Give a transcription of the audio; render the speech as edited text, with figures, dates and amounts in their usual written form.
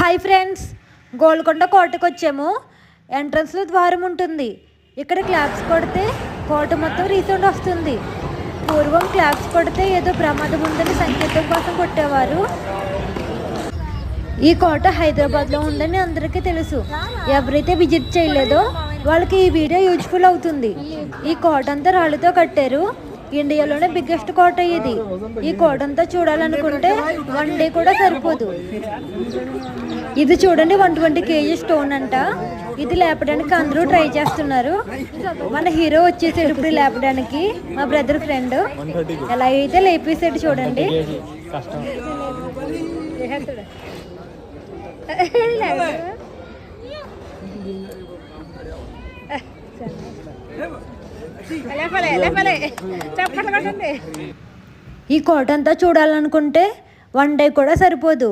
Hi friends, Golconda కోటకు వచ్చాము. ఎంట్రన్స్లో ద్వారం ఉంటుంది. ఇక్కడ క్లాప్స్ కొడితే కోట మొత్తం రీసౌండ్ వస్తుంది. పూర్వం క్లాప్స్ కొడితే ఏదో ప్రమాదం ఉందని సంకేతం కోసం కొట్టేవారు. ఈ కోట హైదరాబాద్లో ఉందని అందరికీ తెలుసు. ఎవరైతే విజిట్ చేయలేదో వాళ్ళకి ఈ వీడియో యూజ్ఫుల్ అవుతుంది. ఈ కోట అంతా రాళ్ళతో కట్టారు. ఇండియాలోనే బిగ్గెస్ట్ కోట ఇది. ఈ కోట అంతా చూడాలనుకుంటే 1 డే కూడా సరిపోదు. ఇది చూడండి, 120 kg స్టోన్ అంట. ఇది లేపడానికి అందరూ ట్రై చేస్తున్నారు. మన హీరో వచ్చేసాడు ఇప్పుడు లేపడానికి, మా బ్రదర్ ఫ్రెండ్. ఎలా అయితే లేపేసాడు చూడండి. ఈ కోట అంతా చూడాలనుకుంటే 1 డే కూడా సరిపోదు.